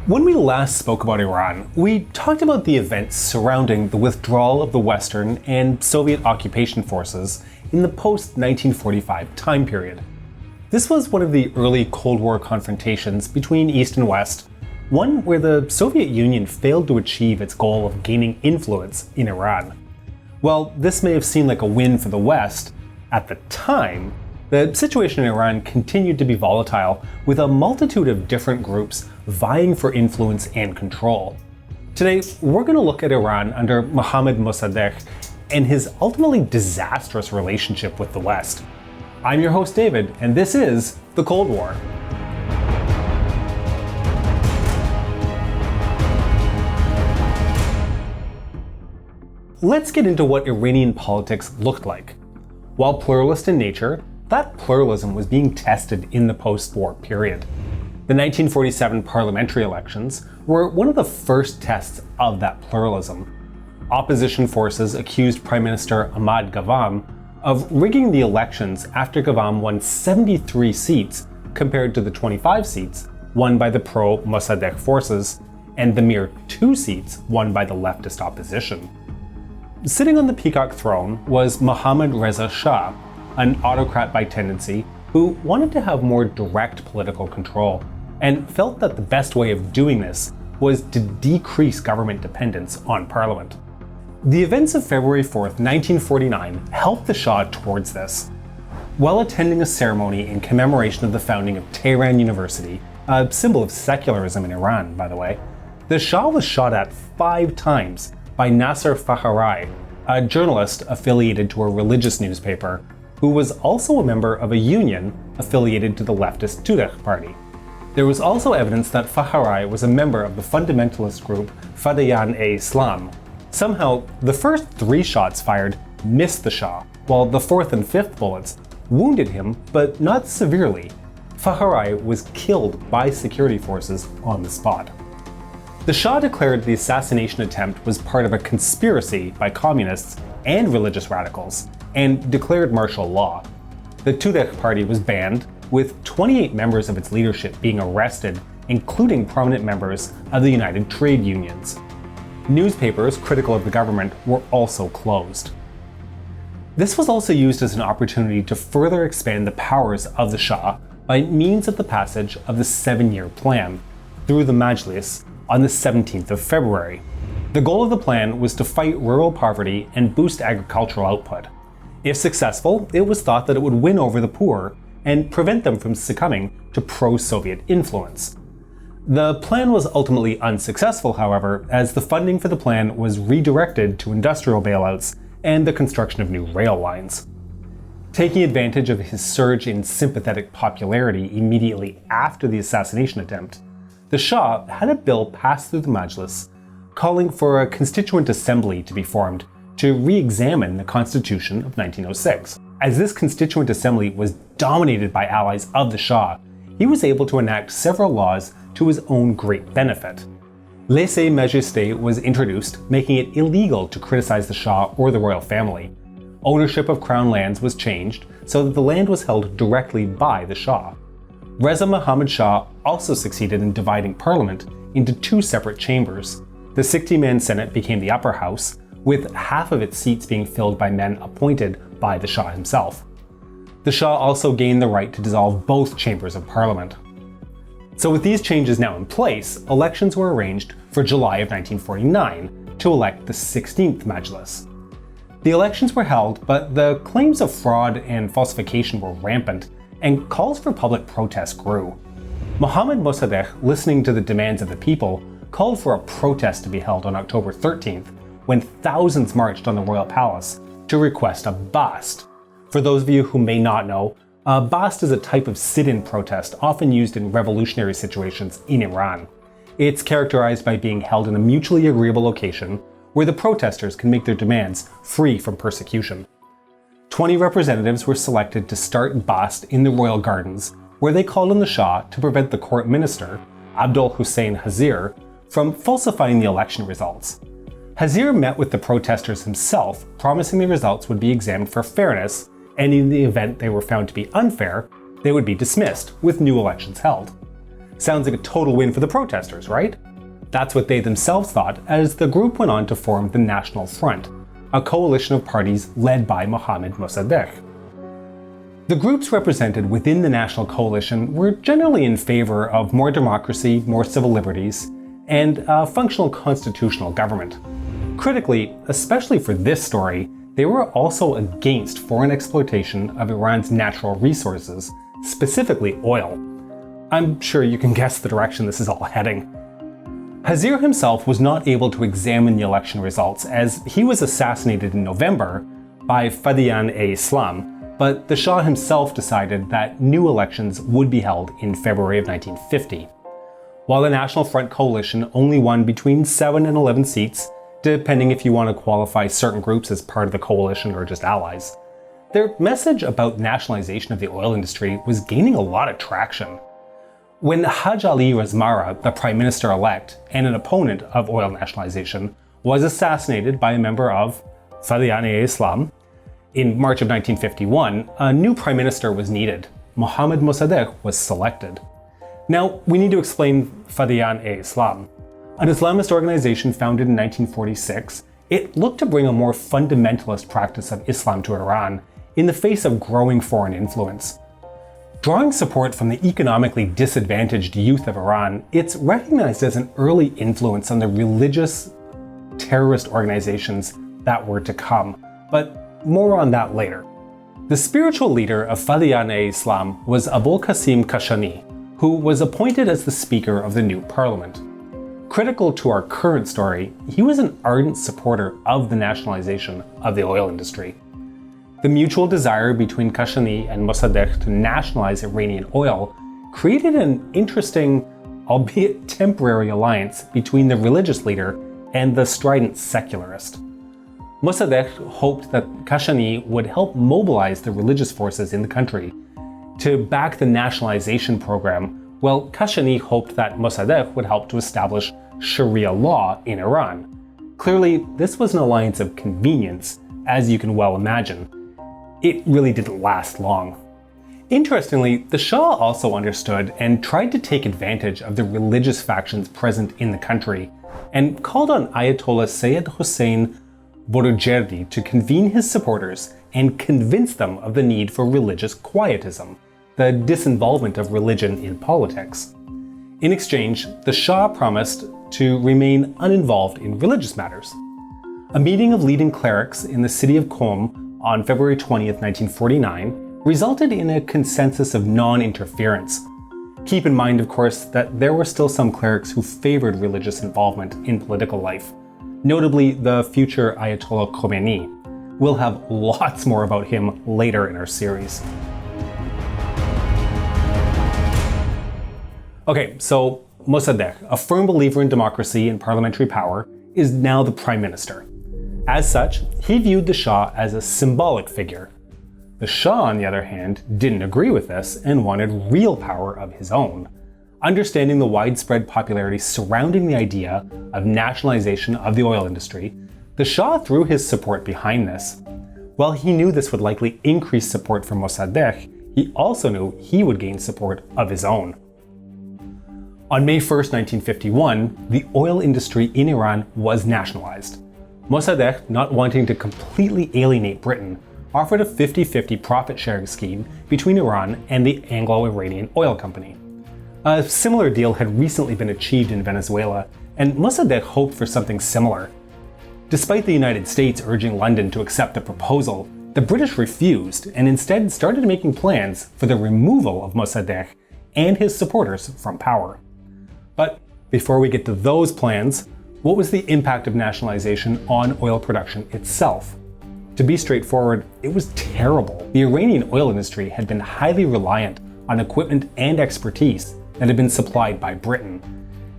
When we last spoke about Iran, we talked about the events surrounding the withdrawal of the Western and Soviet occupation forces in the post-1945 time period. This was one of the early Cold War confrontations between East and West, one where the Soviet Union failed to achieve its goal of gaining influence in Iran. While this may have seemed like a win for the West, at the time, the situation in Iran continued to be volatile, with a multitude of different groups vying for influence and control. Today, we're going to look at Iran under Mohammad Mosaddegh and his ultimately disastrous relationship with the West. I'm your host David, and this is The Cold War. Let's get into what Iranian politics looked like. While pluralist in nature, that pluralism was being tested in the post-war period. The 1947 parliamentary elections were one of the first tests of that pluralism. Opposition forces accused Prime Minister Ahmad Ghavam of rigging the elections after Ghavam won 73 seats compared to the 25 seats won by the pro-Mossadegh forces and the mere 2 seats won by the leftist opposition. Sitting on the peacock throne was Mohammad Reza Shah, an autocrat by tendency who wanted to have more direct political control and felt that the best way of doing this was to decrease government dependence on parliament. The events of February 4th, 1949 helped the Shah towards this. While attending a ceremony in commemoration of the founding of Tehran University, a symbol of secularism in Iran, by the way, the Shah was shot at 5 times by Nasser Fakharai, a journalist affiliated to a religious newspaper, who was also a member of a union affiliated to the leftist Tudeh party. There was also evidence that Fakharai was a member of the fundamentalist group Fadayan-e-Islam. Somehow, the first 3 shots fired missed the Shah, while the 4th and 5th bullets wounded him, but not severely. Fakharai was killed by security forces on the spot. The Shah declared the assassination attempt was part of a conspiracy by communists and religious radicals, and declared martial law. The Tudeh party was banned, with 28 members of its leadership being arrested, including prominent members of the United Trade Unions. Newspapers critical of the government were also closed. This was also used as an opportunity to further expand the powers of the Shah by means of the passage of the 7-year plan through the Majlis on the 17th of February. The goal of the plan was to fight rural poverty and boost agricultural output. If successful, it was thought that it would win over the poor and prevent them from succumbing to pro-Soviet influence. The plan was ultimately unsuccessful, however, as the funding for the plan was redirected to industrial bailouts and the construction of new rail lines. Taking advantage of his surge in sympathetic popularity immediately after the assassination attempt, the Shah had a bill passed through the Majlis calling for a constituent assembly to be formed to re-examine the Constitution of 1906. As this constituent assembly was dominated by allies of the Shah, he was able to enact several laws to his own great benefit. Lèse-majesté was introduced, making it illegal to criticize the Shah or the royal family. Ownership of crown lands was changed so that the land was held directly by the Shah. Reza Muhammad Shah also succeeded in dividing parliament into 2 separate chambers. The 60-man Senate became the upper house, with half of its seats being filled by men appointed by the Shah himself. The Shah also gained the right to dissolve both chambers of parliament. So with these changes now in place, elections were arranged for July of 1949 to elect the 16th Majlis. The elections were held, but the claims of fraud and falsification were rampant, and calls for public protest grew. Mohammad Mosaddegh, listening to the demands of the people, called for a protest to be held on October 13th, when thousands marched on the royal palace to request a bast. For those of you who may not know, a bast is a type of sit-in protest often used in revolutionary situations in Iran. It's characterized by being held in a mutually agreeable location where the protesters can make their demands free from persecution. 20 representatives were selected to start bast in the royal gardens, where they called on the Shah to prevent the court minister, Abdul Hussein Hazir, from falsifying the election results. Hazir met with the protesters himself, promising the results would be examined for fairness, and in the event they were found to be unfair, they would be dismissed, with new elections held. Sounds like a total win for the protesters, right? That's what they themselves thought as the group went on to form the National Front, a coalition of parties led by Mohammad Mosaddegh. The groups represented within the National Coalition were generally in favor of more democracy, more civil liberties, and a functional constitutional government. Critically, especially for this story, they were also against foreign exploitation of Iran's natural resources, specifically oil. I'm sure you can guess the direction this is all heading. Hazir himself was not able to examine the election results as he was assassinated in November by Fadiyan-e-Islam, but the Shah himself decided that new elections would be held in February of 1950. While the National Front coalition only won between 7 and 11 seats, depending if you want to qualify certain groups as part of the coalition or just allies, their message about nationalization of the oil industry was gaining a lot of traction. When Haj Ali Razmara, the Prime Minister-elect and an opponent of oil nationalization, was assassinated by a member of Fadiyan-e-Islam, in March of 1951, a new Prime Minister was needed. Mohammad Mosaddegh was selected. Now, we need to explain Fadiyan-e-Islam. An Islamist organization founded in 1946, it looked to bring a more fundamentalist practice of Islam to Iran in the face of growing foreign influence. Drawing support from the economically disadvantaged youth of Iran, it's recognized as an early influence on the religious terrorist organizations that were to come, but more on that later. The spiritual leader of Fadiyan-e-Islam was Abul Qasim Kashani, who was appointed as the Speaker of the new parliament. Critical to our current story, he was an ardent supporter of the nationalization of the oil industry. The mutual desire between Kashani and Mossadegh to nationalize Iranian oil created an interesting, albeit temporary, alliance between the religious leader and the strident secularist. Mossadegh hoped that Kashani would help mobilize the religious forces in the country to back the nationalization program, while Kashani hoped that Mossadegh would help to establish Sharia law in Iran. Clearly, this was an alliance of convenience, as you can well imagine. It really didn't last long. Interestingly, the Shah also understood and tried to take advantage of the religious factions present in the country, and called on Ayatollah Sayyid Hossein Borujerdi to convene his supporters and convince them of the need for religious quietism, the disinvolvement of religion in politics. In exchange, the Shah promised to remain uninvolved in religious matters. A meeting of leading clerics in the city of Qom on February 20th, 1949, resulted in a consensus of non-interference. Keep in mind, of course, that there were still some clerics who favored religious involvement in political life. Notably, the future Ayatollah Khomeini. We'll have lots more about him later in our series. Okay, so Mossadegh, a firm believer in democracy and parliamentary power, is now the Prime Minister. As such, he viewed the Shah as a symbolic figure. The Shah, on the other hand, didn't agree with this and wanted real power of his own. Understanding the widespread popularity surrounding the idea of nationalization of the oil industry, the Shah threw his support behind this. While he knew this would likely increase support for Mossadegh, he also knew he would gain support of his own. On May 1st, 1951, the oil industry in Iran was nationalized. Mossadegh, not wanting to completely alienate Britain, offered a 50-50 profit-sharing scheme between Iran and the Anglo-Iranian Oil Company. A similar deal had recently been achieved in Venezuela, and Mossadegh hoped for something similar. Despite the United States urging London to accept the proposal, the British refused and instead started making plans for the removal of Mossadegh and his supporters from power. But before we get to those plans, what was the impact of nationalization on oil production itself? To be straightforward, it was terrible. The Iranian oil industry had been highly reliant on equipment and expertise that had been supplied by Britain.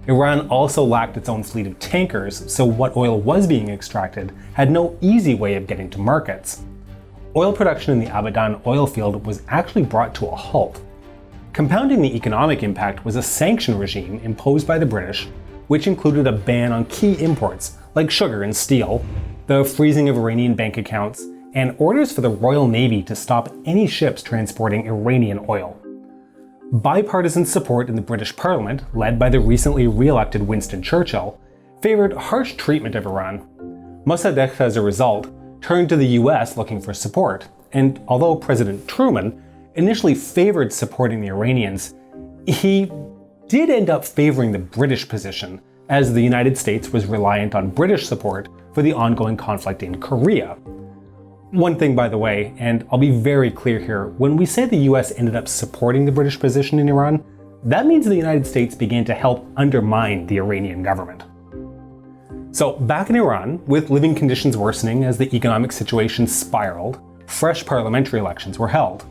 Iran also lacked its own fleet of tankers, so what oil was being extracted had no easy way of getting to markets. Oil production in the Abadan oil field was actually brought to a halt. Compounding the economic impact was a sanction regime imposed by the British, which included a ban on key imports like sugar and steel, the freezing of Iranian bank accounts, and orders for the Royal Navy to stop any ships transporting Iranian oil. Bipartisan support in the British Parliament, led by the recently re-elected Winston Churchill, favored harsh treatment of Iran. Mossadegh, as a result, turned to the US looking for support, and although President Truman initially favored supporting the Iranians, he did end up favoring the British position, as the United States was reliant on British support for the ongoing conflict in Korea. One thing, by the way, and I'll be very clear here, when we say the US ended up supporting the British position in Iran, that means the United States began to help undermine the Iranian government. So back in Iran, with living conditions worsening as the economic situation spiraled, fresh parliamentary elections were held.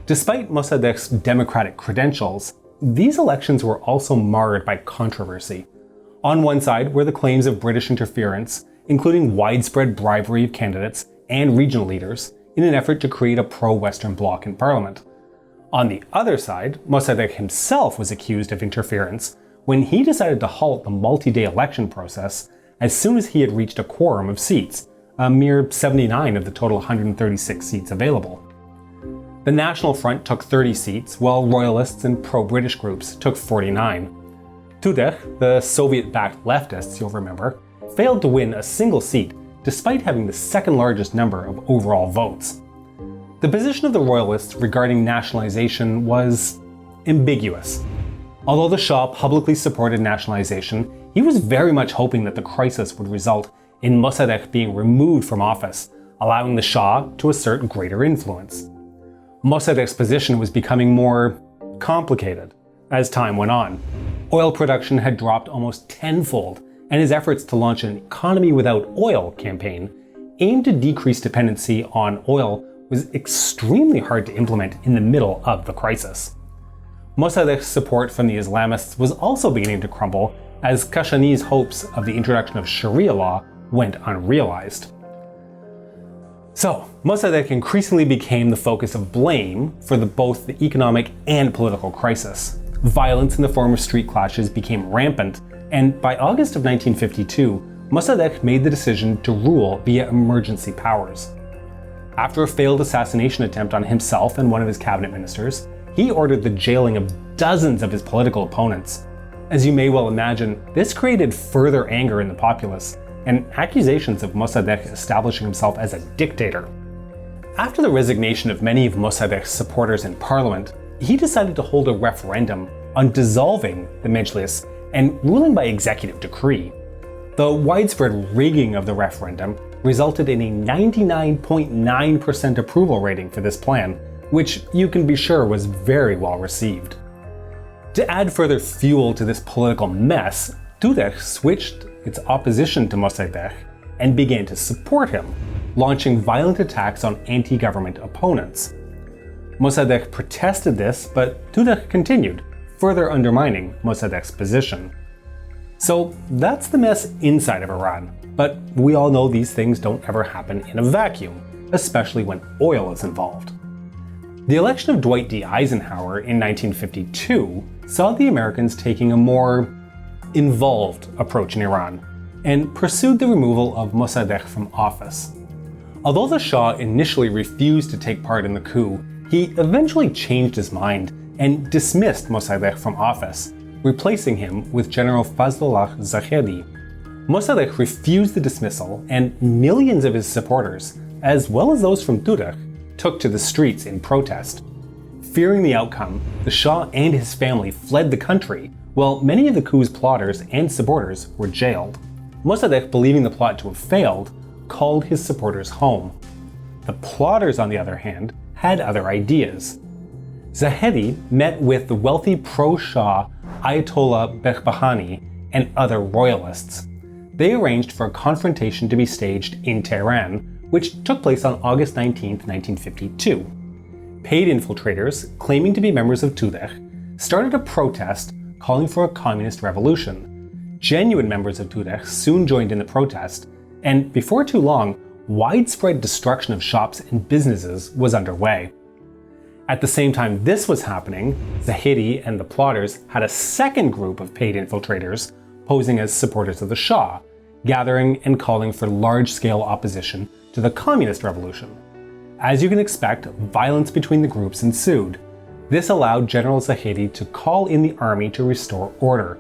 Despite Mossadegh's democratic credentials, these elections were also marred by controversy. On one side were the claims of British interference, including widespread bribery of candidates and regional leaders in an effort to create a pro-Western bloc in parliament. On the other side, Mossadegh himself was accused of interference when he decided to halt the multi-day election process as soon as he had reached a quorum of seats, a mere 79 of the total 136 seats available. The National Front took 30 seats, while royalists and pro-British groups took 49. Tudeh, the Soviet-backed leftists, you'll remember, failed to win a single seat despite having the second largest number of overall votes. The position of the royalists regarding nationalization was ambiguous. Although the Shah publicly supported nationalization, he was very much hoping that the crisis would result in Mossadegh being removed from office, allowing the Shah to assert greater influence. Mossadegh's position was becoming more complicated as time went on. Oil production had dropped almost tenfold, and his efforts to launch an economy without oil campaign aimed to decrease dependency on oil was extremely hard to implement in the middle of the crisis. Mossadegh's support from the Islamists was also beginning to crumble as Kashani's hopes of the introduction of Sharia law went unrealized. So, Mossadegh increasingly became the focus of blame for both the economic and political crisis. Violence in the form of street clashes became rampant, and by August of 1952, Mossadegh made the decision to rule via emergency powers. After a failed assassination attempt on himself and one of his cabinet ministers, he ordered the jailing of dozens of his political opponents. As you may well imagine, this created further anger in the populace, and accusations of Mossadegh establishing himself as a dictator. After the resignation of many of Mossadegh's supporters in parliament, he decided to hold a referendum on dissolving the Mejlis and ruling by executive decree. The widespread rigging of the referendum resulted in a 99.9% approval rating for this plan, which you can be sure was very well received. To add further fuel to this political mess, Tudeh switched its opposition to Mossadegh and began to support him, launching violent attacks on anti-government opponents. Mossadegh protested this, but Tudeh continued, further undermining Mossadegh's position. So that's the mess inside of Iran, but we all know these things don't ever happen in a vacuum, especially when oil is involved. The election of Dwight D. Eisenhower in 1952 saw the Americans taking a more involved approach in Iran and pursued the removal of Mossadegh from office. Although the Shah initially refused to take part in the coup, he eventually changed his mind and dismissed Mossadegh from office, replacing him with General Fazlollah Zahedi. Mossadegh refused the dismissal, and millions of his supporters, as well as those from Tudeh, took to the streets in protest. Fearing the outcome, the Shah and his family fled the country, while many of the coup's plotters and supporters were jailed. Mossadegh, believing the plot to have failed, called his supporters home. The plotters, on the other hand, had other ideas. Zahedi met with the wealthy pro-Shah Ayatollah Behbahani and other royalists. They arranged for a confrontation to be staged in Tehran, which took place on August 19, 1952. Paid infiltrators, claiming to be members of Tudeh, started a protest calling for a communist revolution. Genuine members of Tudeh soon joined in the protest, and before too long, widespread destruction of shops and businesses was underway. At the same time this was happening, Zahedi and the plotters had a second group of paid infiltrators posing as supporters of the Shah, gathering and calling for large-scale opposition to the communist revolution. As you can expect, violence between the groups ensued. This allowed General Zahedi to call in the army to restore order.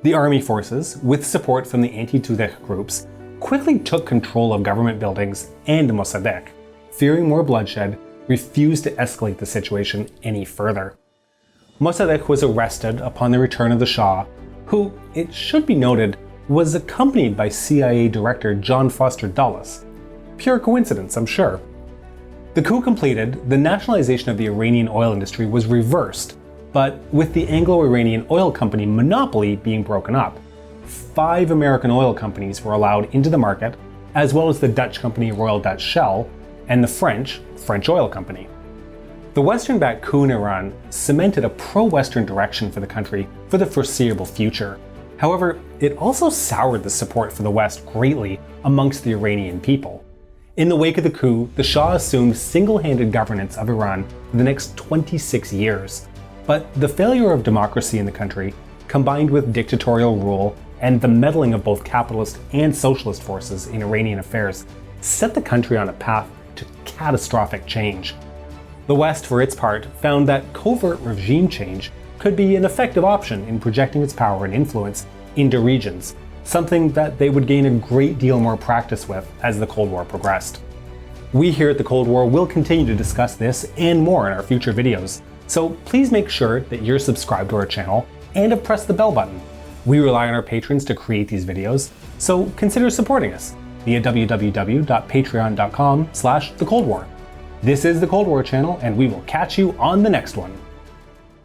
The army forces, with support from the anti-Tudeh groups, quickly took control of government buildings and Mossadegh. Fearing more bloodshed, refused to escalate the situation any further. Mossadegh was arrested upon the return of the Shah, who, it should be noted, was accompanied by CIA Director John Foster Dulles. Pure coincidence, I'm sure. The coup completed, the nationalization of the Iranian oil industry was reversed, but with the Anglo-Iranian Oil Company monopoly being broken up, 5 American oil companies were allowed into the market, as well as the Dutch company Royal Dutch Shell and the French Oil Company. The Western-backed coup in Iran cemented a pro-Western direction for the country for the foreseeable future. However, it also soured the support for the West greatly amongst the Iranian people. In the wake of the coup, the Shah assumed single-handed governance of Iran for the next 26 years. But the failure of democracy in the country, combined with dictatorial rule and the meddling of both capitalist and socialist forces in Iranian affairs, set the country on a path to catastrophic change. The West, for its part, found that covert regime change could be an effective option in projecting its power and influence into regions, something that they would gain a great deal more practice with as the Cold War progressed. We here at the Cold War will continue to discuss this and more in our future videos, so please make sure that you're subscribed to our channel and have pressed the bell button. We rely on our patrons to create these videos, so consider supporting us via www.patreon.com/thecoldwar. This is the Cold War channel, and we will catch you on the next one.